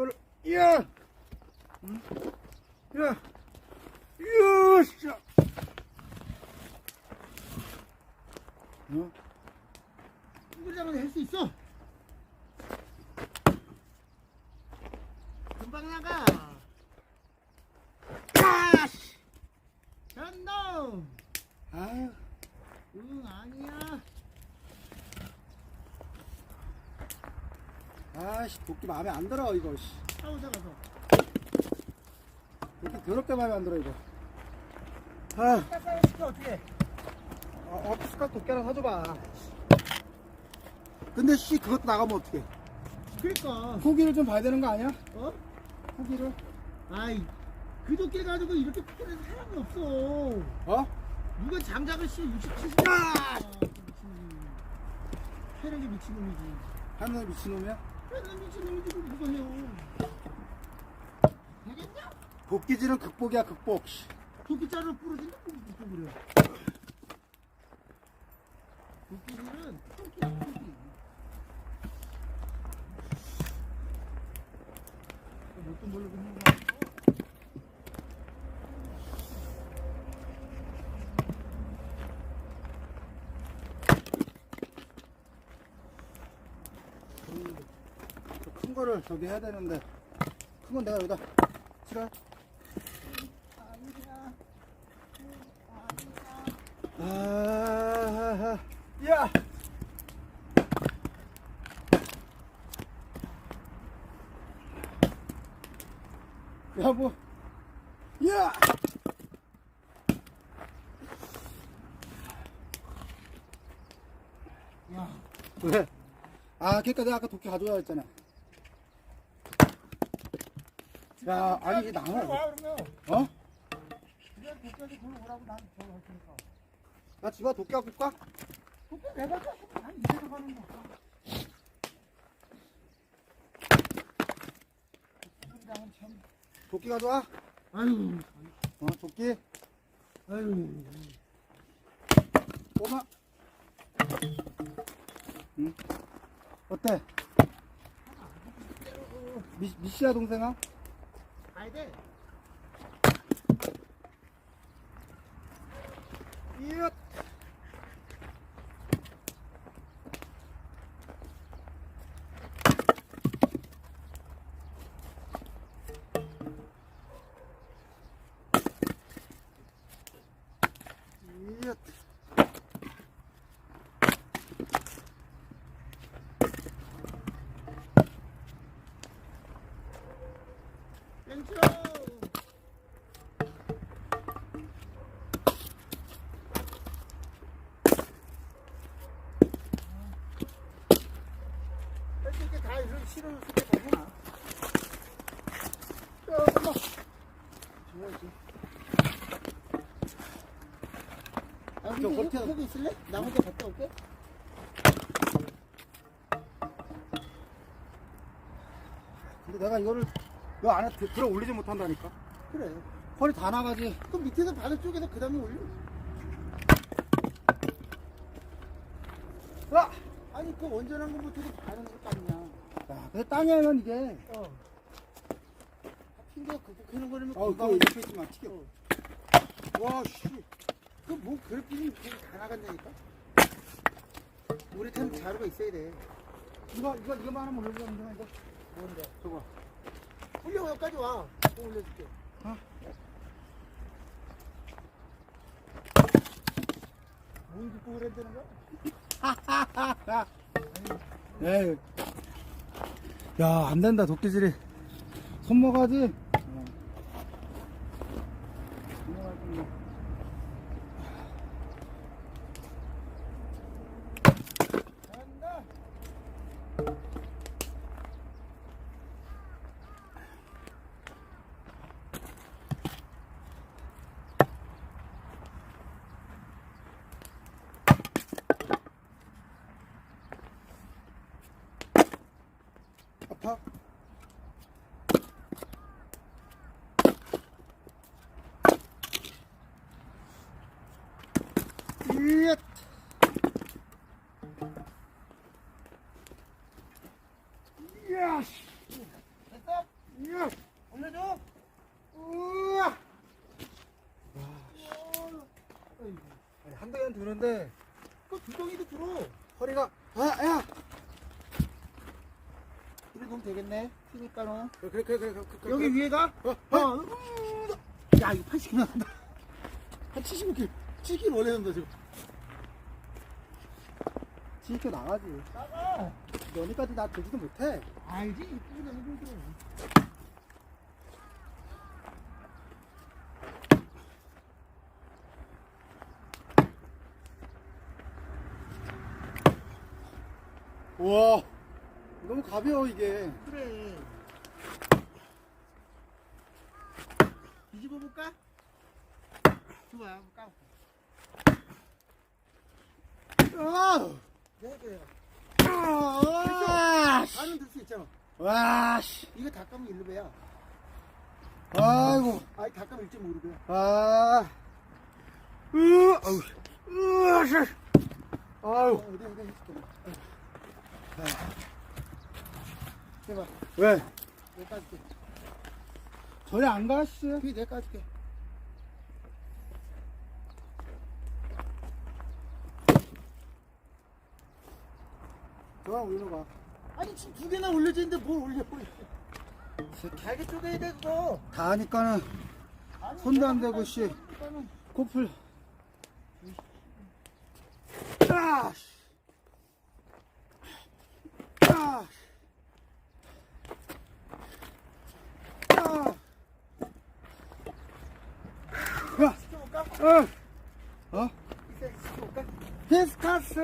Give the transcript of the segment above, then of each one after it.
야! 응? 야! 야! 씨! 어? 둥글장은 할 수 있어. 금방 나가. 아씨! 전놈! 아, 응, 아니야. 아씨, 도끼 마음에 안 들어, 이거, 씨. 싸우자 가서. 도끼 더럽게 마음에 안 들어, 이거. 아, 싸우니까 어떻게? 어피스카 도끼 하나 사줘봐. 근데, 씨, 그것도 나가면 어떡해. 그니까. 후기를 좀 봐야 되는 거 아니야? 어? 후기를? 아이, 그 도끼 가지고 이렇게 피는 사람이 없어. 어? 누가 장작을 씨 60, 70. 아! 패는 게 미친놈이지. 하늘 미친놈이야? 패는 미친놈이지. 누가 해요? 되겠냐? 도끼질은 극복이야, 극복. 씨. 도끼자루 부러진다. 꾹꾹 그래. 도끼질은 토끼야, 토끼. 뭐또 모르고 있는 거야? 큰 거를 저기 해야 되는데, 큰 건 내가 여기다 싫어? 아, 야! 야, 뭐, 야! 야, 왜? 아, 그니까 내가 아까 도끼 가져와 했잖아. 야, 아니, 이 나무, 와 그러면. 어? 그냥 도끼한테 걸로 오라고 난 저거 할 테니까. 나 집에 도끼 갖고 올까? 도끼 내가 줘. 난 이대로 가는 거. 도끼장은 참. 도끼 가져와? 아유, 도끼? 아유. 꼬마? 응? 어때? 미씨야, 동생아? 가야 돼. 이엇! 이엇! 땡초. 이렇게 다 이런 실을 속에 다 해놔. 조금만. 줘야지. 아, 저 근데 겉에- 여기 있을래? 나 혼자 갔다 올게. 근데 내가 이거를 요 안에 들어 올리지 못한다니까. 그래. 허리 다 나가지. 그 밑에서 바닥 쪽에서 그 다음에 올려. 와! 아니 그 원전한 거 못해도 가는 것도 아니냐. 야, 근데 땅에 하면 이게. 어. 핑계가 극복하는 거라면 그거 이렇게 있지 마. 튀겨. 와, 씨. 그뭐 그렇게는 다 나간다니까. 우리 템 자루가 있어야 돼. 이거만 하면 올려주면 되나, 이거? 뭔데? 저거. 올려 여기까지 와. 또 올려줄게. 어? 뭔 극복을 해야 되는 거야? 에이. 야, 안 된다, 도끼질이. 손모가지? 간다. 아파? 이야. 이야. 됐어? 올려줘. 우와. 아니, 한 대는 드는데 그 두덩이도 들어. 허리가 야. 이래 놓으면 되겠네. 튀니까 너. 그래. 여기 위에가? 어. 야, 이거 80kg 나간다. 한 75kg. 70kg 원래는다, 지금. 지금 나가지. 나가. 너니까지 나 되지도 못해. 알지? 이쁘게 해보죠. 우와. 너무 가벼워 이게. 그래. 뒤집어 볼까? 좋아, 한번 까볼까? 내가 그래. 까는 들 수 있잖아. 와, 씨. 이거 다 까면 1루배야. 아이고. 아니, 다 까면 1.5루배야. 아. 씨. 아유. 내가 해줄게. 해봐. 왜? 내가 까줄게. 전에 안 갔어? 그게 내가 까줄게. 저랑 올려봐. 아니, 지금 2개나 올려져 있는데 뭘 올려? 잘게 쪼개야 돼, 그거. 다 하니까는 아니, 손도 안 대고, 씨. 그러니까는 코풀. 아! 아! 아! 야! 시켜볼까? 어? 시켜볼까? 피스카스!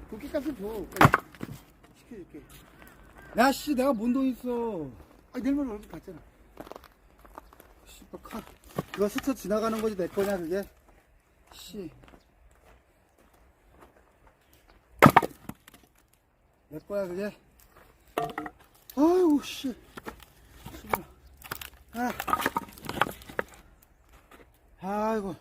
고기값은 줘. 빨리. 시켜줄게. 야, 씨, 내가 뭔 돈 있어. 아니, 내일 모레 얼굴 봤잖아. 씨발, 그거 스쳐 지나가는 거지, 내 거냐, 그게? 씨. 내 거야, 그게? 아이고, 씨. 씨발. 아. 아이고.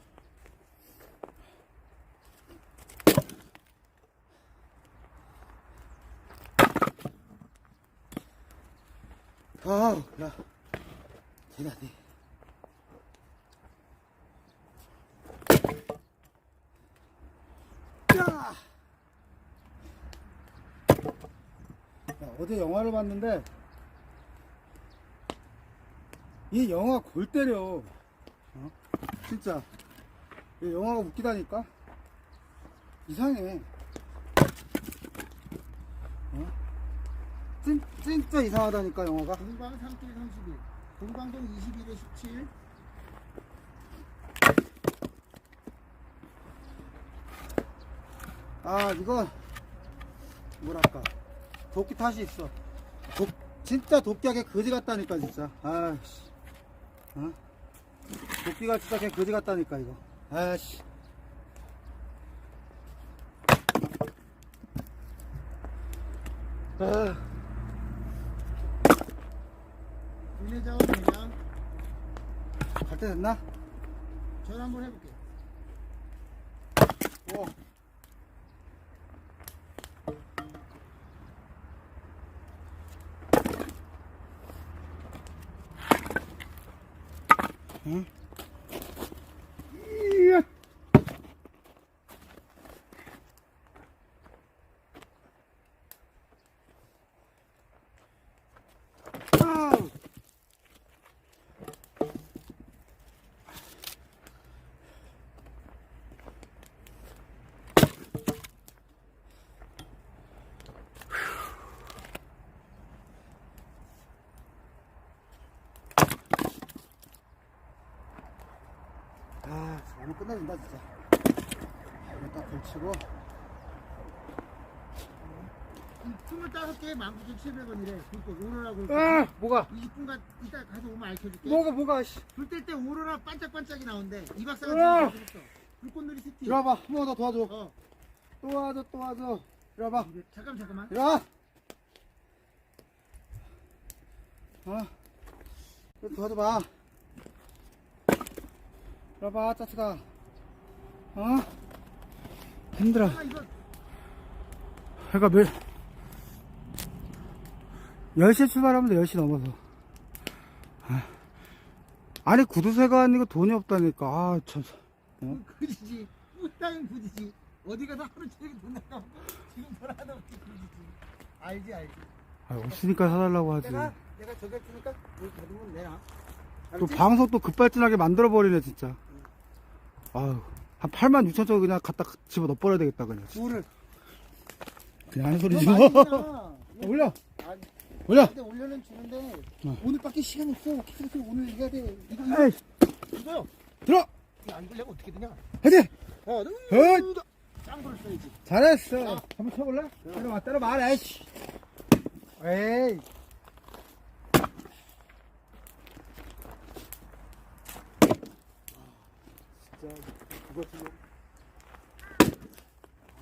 아우, 야. 되나, 돼. 야! 야, 어제 영화를 봤는데, 이 영화 골 때려. 어? 진짜. 이 영화가 웃기다니까? 이상해. 어? 진짜 이상하다니까, 영화가. 동방 3길 31. 동방동 21에 17. 아, 이건, 뭐랄까. 도끼 탓이 있어. 진짜 도끼가 거지 같다니까, 진짜. 아이씨. 어? 도끼가 진짜 걔 거지 같다니까, 이거. 아이씨. 아, 윤회장은 그냥 갈 때 됐나? 전화 한번 해볼게. 오. 응? 이야. 아우. 아, 너무 끝내준다, 진짜. 이거 딱 걸치고. 25개 19,700원이래. 그거 오로라고. 아, 뭐가? 20분간 이따 가서 오면 알려줄게. 뭐가, 씨. 불 뗄 때 오로라 반짝반짝이 나온대. 이 으아! 박사가 지금 했어. 불꽃놀이 세팅. 이리 와봐. 한 번 더 도와줘. 어. 도와줘. 이리 와봐. 잠깐만. 이리 와. 이리 도와줘봐. 이리 와봐, 짜치가. 힘들어. 이거 해가 몇, 10시에 출발하면 돼, 10시 넘어서. 아니, 구두쇠가 아니고 돈이 없다니까. 아, 참. 어? 그지지. 땅은 그지지. 어디 가서 하루 종일 돈 나가고 지금 뭘 하나 없지 그지지. 알지. 아, 없으니까 사달라고 하지. 내가 저기 했으니까 뭘 받으면 내놔. 또 알았지? 방송 또 급발진하게 만들어버리네, 진짜. 아유, 한 86,000원 그냥 갖다 집어 넣어버려야 되겠다, 그냥. 뭐를? 그냥 하는 소리지 너 뭐. 많이 주잖아. 올려! 아니, 올려! 근데 올려는 주는데 어. 오늘밖에 시간 없어. 계속 오늘 해야 돼. 에이, 이거요. 들어! 이거 안 걸려면 어떻게 되냐? 화이팅! 너 짱구를 써야지. 잘했어. 한번 쳐볼래? 때려봐, 때려봐, 에이씨. 에이. 진짜 그거 지금.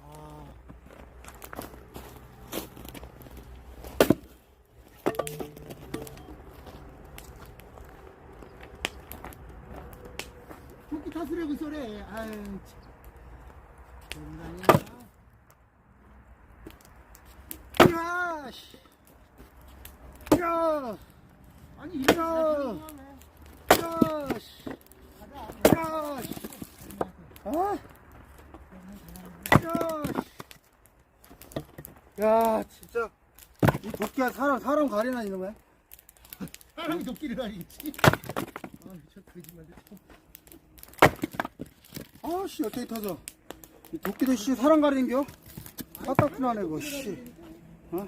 아. 토끼 타수려고 쏘래. 아유, 참. 장난이야. 야, 씨. 야, 아니 이런 야. 야, 씨. 야, 씨. 아? 야, 씨. 야, 진짜. 이 도끼가 사람 가리나, 이놈의? 사람이 도끼를 가리겠지. 아저 거짓말들. 아씨, 어떻게 터져? 이 도끼도 씨, 사람 가리는겨? 까딱지나네, 이거, 씨. 어?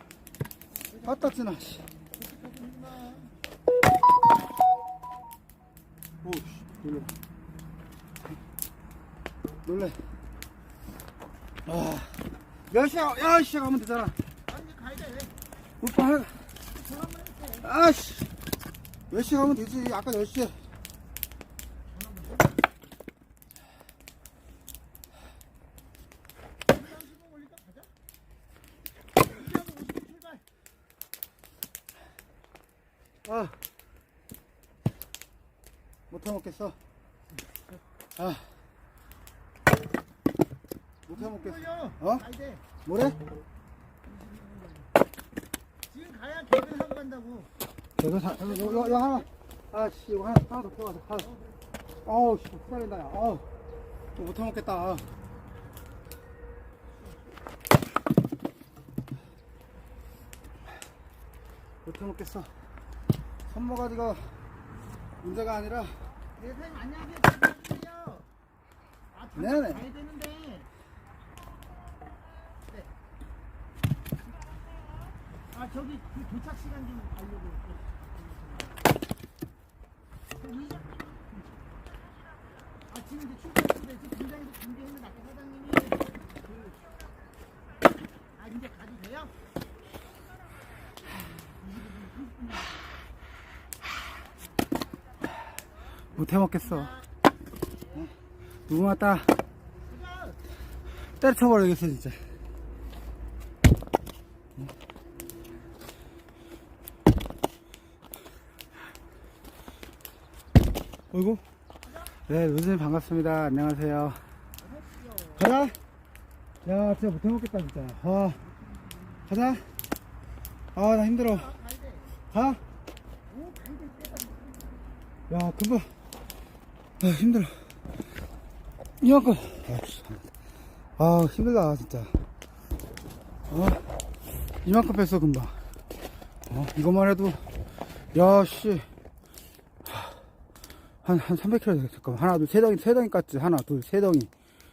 까딱지나, 씨. 오, 씨, 놀래. 아, 몇 시야? 야, 씨, 가면 되잖아. 아니 가야 돼. 오빠, 아씨. 몇 시 가면 되지. 아까 10시에. 아, 못해 먹겠어. 아, 못해 먹겠어. 어? 가야 돼. 뭐래? 지금 가야 개를 하고 간다고. 이거 하나. 아, 씨, 이거 하나 더 필요하다. 하나. 어우, 씨, 후달린다, 야. 어우, 못해 먹겠다. 못해 먹겠어. 손모가지가 문제가 아니라. 네, 선생님 안녕하세요. 안녕하세요. 아, 잠깐 네네. 가야 되는데. 네. 아, 저기 그 도착 시간 좀 알려줘. 아, 지금 이제 출발했는데 지금 공장에서 준비했는데 아까 사장님이 아, 이제 가도 돼요? 못해 먹겠어. 누구 왔다 때려쳐버리겠어, 진짜. 어이구. 네, 루즈님 반갑습니다. 안녕하세요. 가자. 야, 진짜 못해 먹겠다, 진짜. 가자. 아, 나 힘들어. 가. 야, 금방. 아, 힘들어. 이만큼. 아, 힘들다, 진짜. 이만큼 뺐어, 금방. 이것만 해도, 야, 씨. 한 300kg 되겠어. 잠깐만. 하나, 둘, 세 덩이 깠지. 하나, 둘, 세 덩이.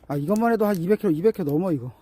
아, 이것만 해도 한 200kg 넘어, 이거.